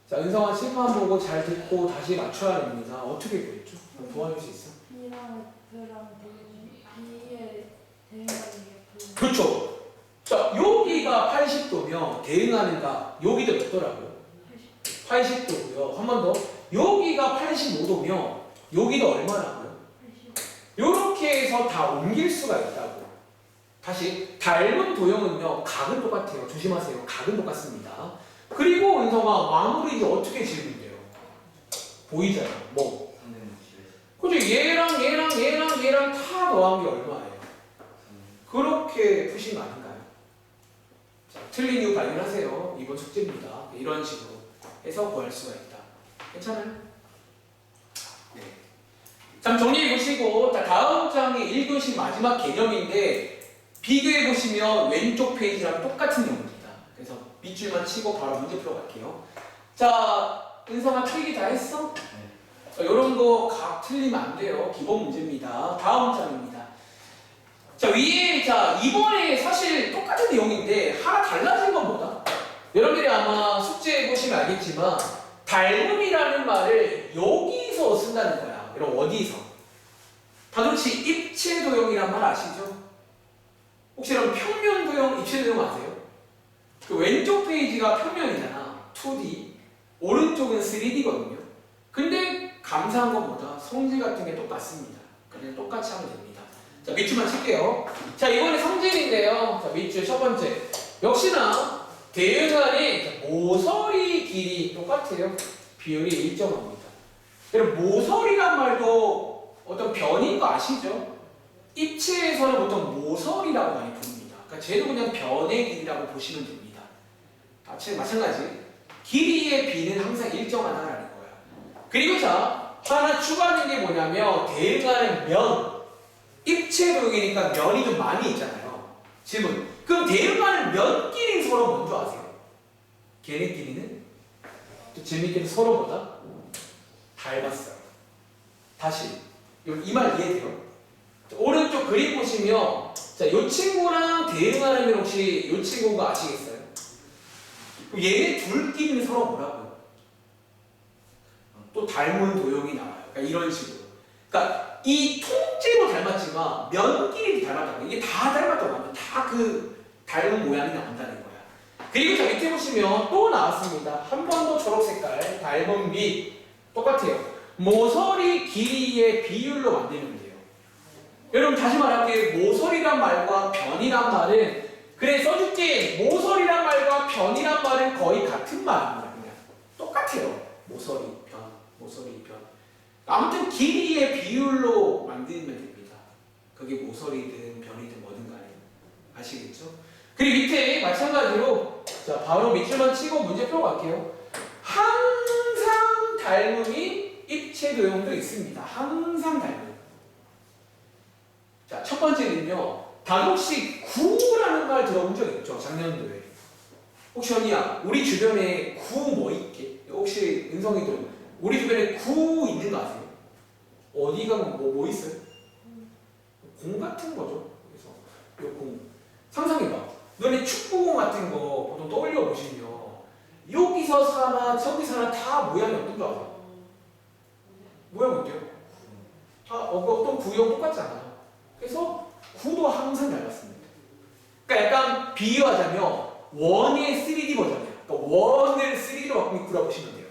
자, 은성아 칠판 보고 잘 듣고 다시 맞춰야 됩니다. 어떻게 구했죠? 도와줄 수 있어? B랑 F랑 B에 대응하는 게 그렇죠. 자, 여기가 80도면 대응하는 각 여기도 몇 도라고요? 80도고요. 한 번 더. 여기가 85도면 여기도 얼마라고요? 80. 이렇게 해서 다 옮길 수가 있다고. 다시 닮은 도형은요. 각은 똑같아요. 조심하세요. 각은 똑같습니다. 그리고 은성아 마무리 이제 어떻게 지으면 돼요? 보이잖아요. 뭐? 그죠? 얘랑 다 더한 게 얼마예요? 그렇게 푸신 거 아닌가요? 자, 틀린 이유 발견하세요. 이번 숙제입니다. 이런 식으로 해서 구할 수가 있다. 괜찮아요? 네. 자, 정리해 보시고 다음 장이 1교시 마지막 개념인데 비교해 보시면 왼쪽 페이지랑 똑같은 내용입니다. 그래서 밑줄만 치고 바로 문제 풀어갈게요. 자, 은성아 필기 다 했어? 자, 이런 거 각 틀리면 안 돼요. 기본 문제입니다. 다음 장입니다. 자, 위에, 자, 이번에 사실 똑같은 내용인데 하나 달라진 건 뭐다? 여러분들이 아마 숙제해 보시면 알겠지만 닮음이라는 말을 여기서 쓴다는 거야. 여러분 어디서? 다들 혹시 입체도형이란 말 아시죠? 혹시 여러분 평면도형, 입체도형 아세요? 그 왼쪽 페이지가 평면이잖아. 2D. 오른쪽은 3D거든요. 근데 감사한 건 뭐다? 성질 같은 게 똑같습니다. 그냥 똑같이 하면 됩니다. 자, 밑줄만 칠게요. 자, 이번에 성질인데요. 자, 밑줄 첫 번째. 역시나 대응안의 모서리 길이 똑같아요. 비율이 일정합니다. 여러분 모서리란 말도 어떤 변인 거 아시죠? 입체에서는 보통 모서리라고 많이 부릅니다. 그러니까 쟤도 그냥 변의 길이라고 보시면 됩니다. 마찬가지. 길이의 b는 항상 일정하다라는 거야. 그리고 자, 하나 추가하는 게 뭐냐면 대응하는 면. 입체 도형이니까 면이 좀 많이 있잖아요. 질문. 그럼 대응하는 면끼리 서로 뭔지 아세요? 걔네끼리는 또 재밌게도 서로 뭐다? 닮았어요. 다시 이 말 이해돼요? 오른쪽 그림 보시면 자, 이 친구랑 대응하는 면 혹시 이 친구가 아시겠어요? 그럼 얘네 둘끼리는 서로 뭐라고요? 또 닮은 도형이 나와요. 그러니까 이런 식으로. 그러니까 이 통째로 닮았지만 면끼리 닮았다고. 이게 다 닮았다고 하면 다 그 닮은 모양이 나온다는 거야. 그리고 자 밑에 보시면 또 나왔습니다. 한 번 더 초록 색깔 닮은 밑 똑같아요. 모서리 길이의 비율로 만들면 돼요. 여러분 다시 말할게요. 모서리란 말과 변이란 말은 그래 써줄게. 모서리란 말과 변이란 말은 거의 같은 말입니다. 그냥 똑같아요. 모서리 변. 아무튼 길이의 비율로 만들면 됩니다. 그게 모서리든 변이든 뭐든 간에 아시겠죠? 그리고 밑에 마찬가지로 자 바로 밑줄만 치고 문제표 갈게요. 항상 닮음이 입체 도형도 있습니다. 항상 닮음. 자, 첫 번째는요. 다 혹시 구라는 말 들어본 적 있죠? 작년도에. 혹시 언니야, 우리 주변에 구 뭐 있게? 혹시 은성이도 우리 주변에 구 있는 거 아세요? 어디 가면 뭐 있어요? 공 같은 거죠. 그래서 요 공. 상상해봐. 너네 축구공 같은 거 보통 떠올려 보시면 여기서 사나 저기서 사나 다 모양이 어떤 거 아세요? 모양 어때요? 어떤 구형 똑같잖아요. 그래서 구도 항상 닮았습니다. 그러니까 약간 비유하자면 원의 3D 버전이에요. 그러니까 원을 3D로 바꾸는 구라고 보시면 돼요.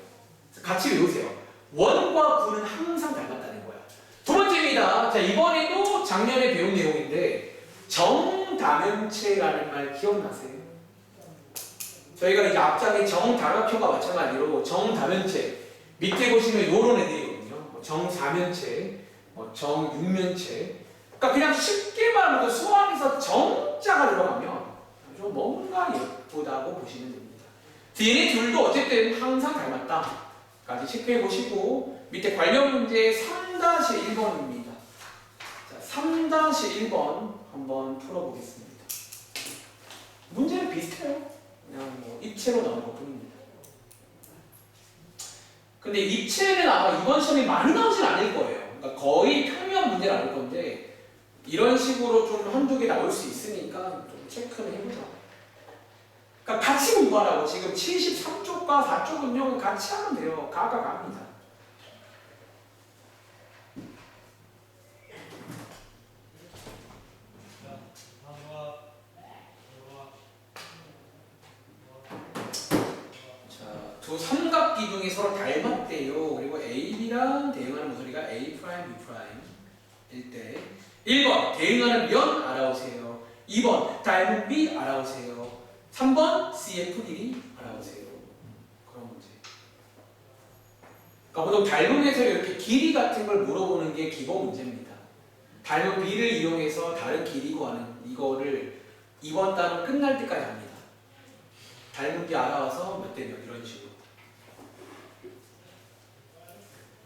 같이 외우세요. 원과 구는 항상 닮았다는 거야. 두 번째입니다. 자 이번에도 작년에 배운 내용인데 정다면체라는 말 기억나세요? 저희가 이제 앞장에 정다각형과 마찬가지로 정다면체 밑에 보시면 이런 애들이거든요. 정사면체, 정육면체. 그러니까 그냥 쉽게 말하면 수학에서 정자가 들어가면 좀 뭔가 예쁘다고 보시면 됩니다. 얘네 둘도 어쨌든 항상 닮았다까지 체크해 보시고 밑에 관련 문제 3-1번입니다. 자, 3-1번 한번 풀어보겠습니다. 문제는 비슷해요. 그냥 뭐 입체로 나오는 것 뿐입니다. 근데 입체는 아마 이번 시험에 많이 나오진 않을 거예요. 그러니까 거의 평면 문제는 아닐 건데 이런 식으로 좀 한두 개 나올 수 있으니까 좀 체크를 해보자. 그러니까 같이 공부하라고. 지금 73쪽과 4쪽은요 같이 하면 돼요. 각각 합니다. 두 삼각기둥이 서로 닮았대요. 그리고 AB랑 대응하는 모서리가 A', B'일 때 1번 대응하는 면 알아오세요. 2번 닮은 B 알아오세요. 3번 CF 길이 알아오세요. 그런 문제. 그러니까 보통 닮음에서 이렇게 길이 같은 걸 물어보는 게 기본 문제입니다. 닮은 B를 이용해서 다른 길이 구하는 이거를 이번 달은 끝날 때까지 합니다. 닮은 B 알아와서 몇 대 몇 이런 식으로.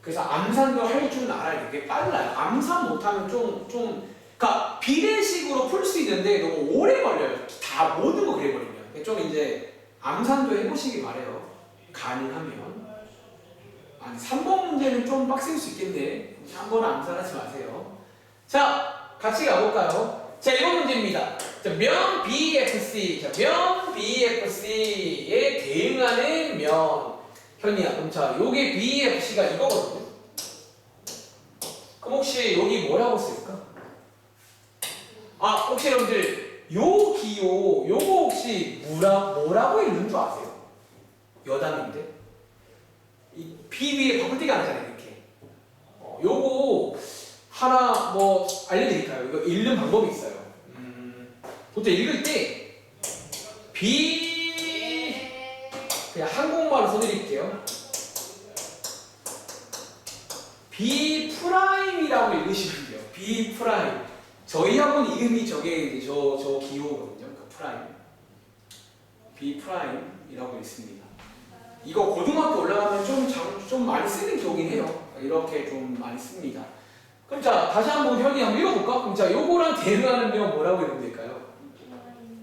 그래서 암산도 할 줄은 알아야 되게 빨라요. 암산 못하면 그러니까 비례식으로 풀 수 있는데 너무 오래 걸려요. 다 모든 거 그래버리면. 좀 이제 암산도 해보시기 바래요. 가능하면. 아니 3번 문제는 좀 빡셀 수 있겠네. 3번은 암산하지 마세요. 자, 같이 가볼까요? 자, 이번 문제입니다. 자, 면 BFC. 자, 면 BFC에 대응하는 면. 현이야, 그럼 자, 요게 BFC가 이거거든요. 그럼 혹시 여기 뭐라고 쓸까? 혹시 여러분들 요 기호, 요거 혹시 뭐라고 읽는 줄 아세요? 여담인데? 이 B 위에 바꿀때가 아니잖아요, 이렇게. 요거 하나 뭐 알려드릴까요? 이거 읽는 방법이 있어요. 보통 읽을 때 B 그냥 한국말로 써드릴게요. B 프라임이라고 읽으시면 돼요. B 프라임. 저희 학원 이름이 저게 저 기호거든요. 그 프라임. B 프라임 이라고 있습니다. 이거 고등학교 올라가면 좀 많이 쓰는 기억이긴 해요. 이렇게 좀 많이 씁니다. 그럼 자, 다시 한번 현이 한번 읽어볼까? 그럼 자, 요거랑 대응하는 면 뭐라고 읽으면 될까요?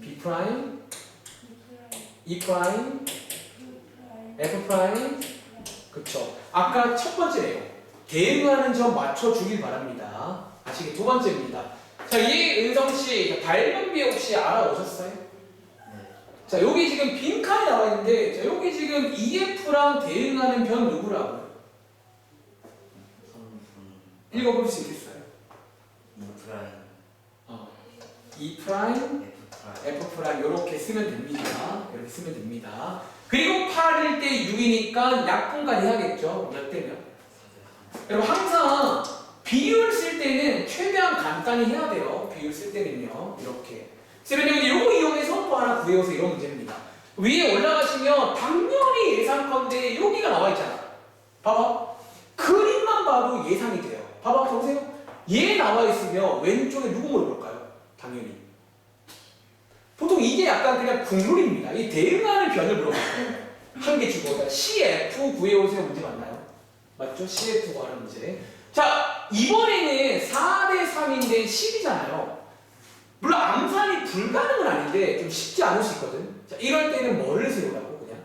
B 프라임, E 프라임, F 프라임. 그쵸. 아까 첫 번째네요. 대응하는 점 맞춰주길 바랍니다. 아시겠죠? 두 번째입니다. 자, 이 은성씨, 닮은비 혹시 알아오셨어요? 네. 자, 여기 지금 빈칸이 나와 있는데, 자, 여기 지금 EF랑 대응하는 변 누구라고요? 선분 읽어볼 수 있겠어요? E 프라임 E 프라임, F 프라임 F 프라임 이렇게 쓰면 됩니다. 이렇게 쓰면 됩니다. 그리고 8일 때 6이니까 약분까지 해야겠죠? 몇 대면? 여러분 항상 비율 쓸 때는 최대한 간단히 해야 돼요. 비율 쓸 때는요. 이렇게. 그러면 이제 요거 이용해서 또 하나 구해오세요. 이런 문제입니다. 위에 올라가시면 당연히 예상컨대 여기가 나와 있잖아. 봐봐. 그림만 봐도 예상이 돼요. 봐봐. 보세요. 얘 나와 있으면 왼쪽에 누구 물어볼까요? 당연히. 보통 이게 약간 그냥 국룰입니다. 이 대응하는 변을 물어봐요. 한 개 주고. CF 구해오세요. 문제 맞나요? 맞죠? CF 구하는 문제. 자, 이번에는 4대 3인데 10이잖아요. 물론 암산이 불가능은 아닌데 좀 쉽지 않을 수 있거든. 자, 이럴 때는 뭐를 세우라고 그냥?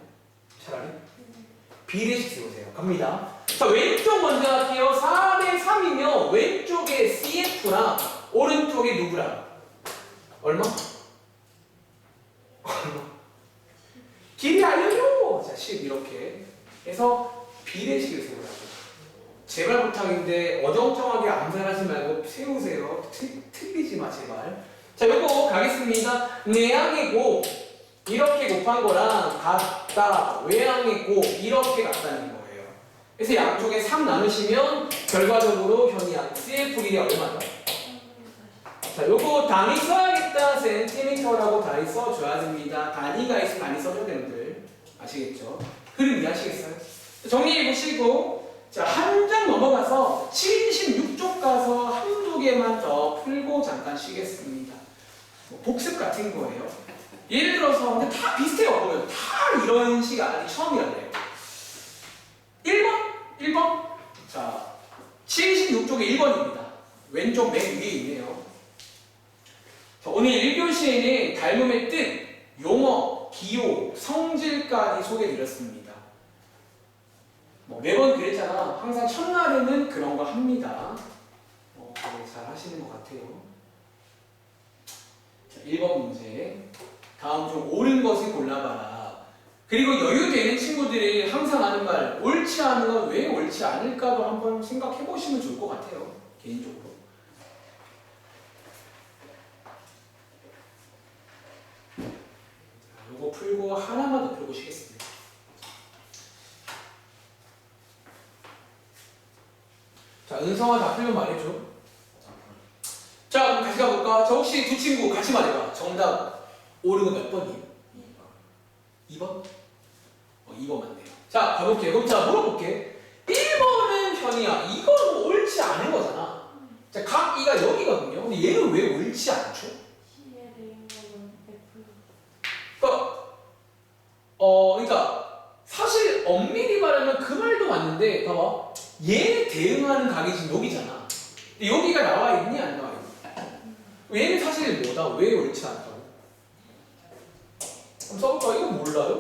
차라리 비례식 세우세요. 갑니다. 자, 왼쪽 먼저 할게요. 4대 3이면 왼쪽에 CF랑 오른쪽에 누구랑? 얼마? 길이 알려줘! 자, 10 이렇게 해서 비례식을 세우라고. 제발 부탁인데 어정쩡하게 암산하지 말고 세우세요. 틀리지 마 제발. 자, 요거 가겠습니다. 내항이고 이렇게 곱한 거랑 같다. 외항이고 이렇게 같다는 거예요. 그래서 양쪽에 3 나누시면 결과적으로 현이항 CF1이 얼마죠? 자, 요거 단위 써야겠다. 센티미터라고 단위 써줘야 됩니다. 단위가 있으면 단위 써줘야 되는데 아시겠죠? 흐름 이해하시겠어요? 정리해 보시고 자, 한 장 넘어가서 76쪽 가서 한두 개만 더 풀고 잠깐 쉬겠습니다. 복습 같은 거예요. 예를 들어서 근데 다 비슷해요. 보면 다 이런 식이 아직 처음이라네요. 1번. 자, 76쪽에 1번입니다. 왼쪽 맨 위에 있네요. 자, 오늘 1교시에는 닮음의 뜻, 용어, 기호, 성질까지 소개해드렸습니다. 매번 그랬잖아. 항상 첫날에는 그런 거 합니다. 잘 하시는 것 같아요. 자, 1번 문제. 다음 좀 옳은 것을 골라봐라. 그리고 여유되는 친구들이 항상 하는 말, 옳지 않은 건 왜 옳지 않을까도 한번 생각해 보시면 좋을 것 같아요. 개인적으로. 자, 요거 풀고 하나만 더 풀어보시겠습니다. 자, 은성아 다 풀면 말해줘. 자, 그럼 다시 가볼까? 자, 혹시 두 친구 같이 말해봐. 정답 옳은 거 몇 번이에요? 2번? 2번 맞네요. 자, 가볼게요. 그럼 자, 물어볼게. 1번은 현이야. 이건 뭐 옳지 않은 거잖아. 자, 각 이가 여기거든요. 근데 얘는 왜 옳지 않죠? C에 대한 거는 F. 그러니까 사실 엄밀히 말하면 그 말도 맞는데 봐봐. 얘 대응하는 각이 지금 여기잖아. 근데 여기가 나와 있니 안 나와 있니? 얘는 사실 뭐다? 왜 옳지 않다고? 그럼 써볼까? 이건 몰라요?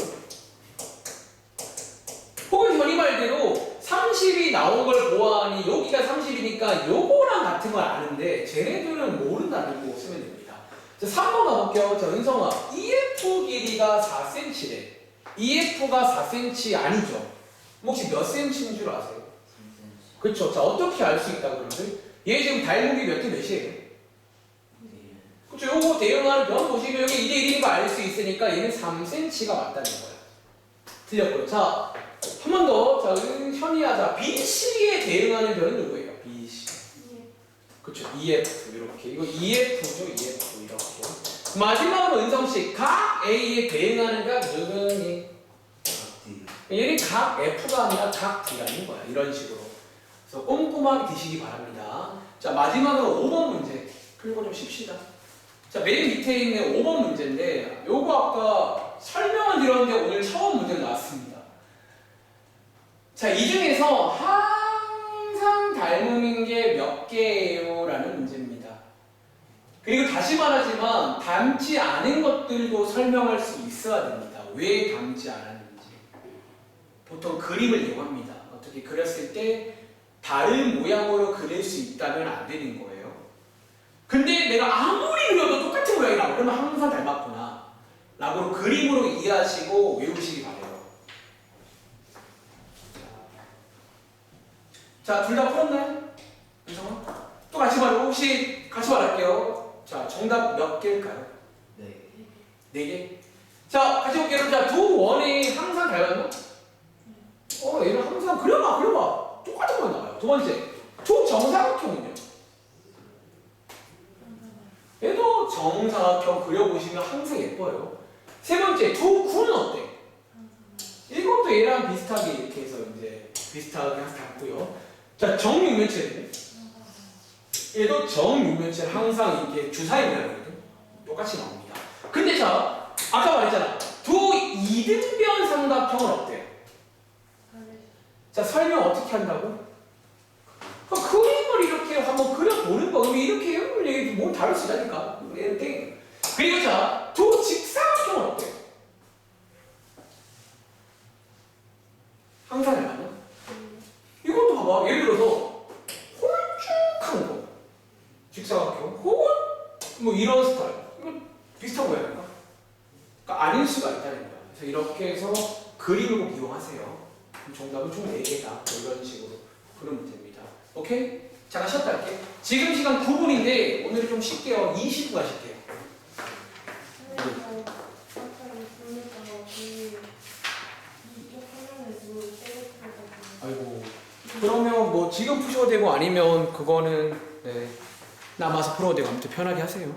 혹은 현이 말대로 30이 나온 걸 보아하니 여기가 30이니까 요거랑 같은 걸 아는데 쟤네들은 모른다는 거 쓰면 됩니다. 자, 3번 가볼게요. 자, 은성아, EF 길이가 4cm래. EF가 4cm 아니죠? 혹시 몇 cm인 줄 아세요? 3cm 그렇죠. 자, 어떻게 알 수 있다고 그러는데? 얘 지금 달목이 몇 대 몇이에요? 2대1 그렇죠. 요거 대응하는 변 보시면 여기 2대 1인 거 알 수 있으니까 얘는 3cm가 맞다는 거예요. 틀렸고요. 자, 한 번 더. 자, 현이야. 자, BC에 대응하는 변은 누구예요? BC. 그렇죠. EF 이렇게. 이거 EF죠. EF 이렇게. 마지막으로 은성씨, 각 A에 대응하는 각 누구니? D 얘는 각 F가 아니라 각 D라는 거야. 이런 식으로. 그래서 꼼꼼하게 드시기 바랍니다. 자, 마지막으로 5번 문제. 풀고 좀 쉽시다. 자, 맨 밑에 있는 5번 문제인데 요거 아까 설명은 드렸는데 오늘 처음 문제가 나왔습니다. 자, 이 중에서 항상 닮음인 게 몇 개예요? 라는 문제입니다. 그리고 다시 말하지만 닮지 않은 것들도 설명할 수 있어야 됩니다. 왜 닮지 않았는지. 보통 그림을 이용합니다. 어떻게 그렸을 때 다른 모양으로 그릴 수 있다면 안 되는 거예요. 근데 내가 아무리 그려도 똑같은 모양이 나오면 그러면 항상 닮았구나 라고 그림으로 이해하시고 외우시기 바래요. 자, 둘 다 풀었나요? 그래서 또 같이 말해요. 혹시 같이 말할게요. 자, 정답 몇 개일까요? 네. 4개? 자, 같이 볼게요. 자, 두 원이 항상 닮았나? 얘는 항상 그려봐. 똑같은 거 나와요. 두 번째, 두 정사각형은요? 얘도 정사각형 그려보시면 항상 예뻐요. 세 번째, 두 구는 어때? 이것도 얘랑 비슷하게 이렇게 해서 이제 비슷하게 닮고요. 자, 정육면체는 얘도 정육면체 항상 이렇게 주사위 모양이거든요. 똑같이 나옵니다. 근데 자, 아까 말했잖아. 두 이등변 삼각형은 어때요? 자, 설명 어떻게 한다고? 그림을 이렇게 한번 그려보는 거. 그러면 이렇게 해보면 이게 뭘 다룰 수 있다니까. 이렇게. 그리고 자, 두 직사각형은 어때요? 항상 닮았나? 이것도 봐봐. 예를 들어서 홀쭉한 거. 직사각형. 혹은 뭐 이런 스타일. 이거 비슷한 거야. 그러니까 아닐 수가 있다는 거야. 그래서 이렇게 해서 그림을 꼭 이용하세요. 그럼 정답은 총 4개다. 뭐 이런 식으로 그러면 됩니다. 오케이? 잠깐 쉬었다 할게. 지금 시간 9분인데 오늘은 좀 쉴게요. 20분 하실게요. 아이고. 그러면 뭐 지금 푸셔도 되고 아니면 그거는 네, 남아서 풀어도 되고 아무튼 편하게 하세요.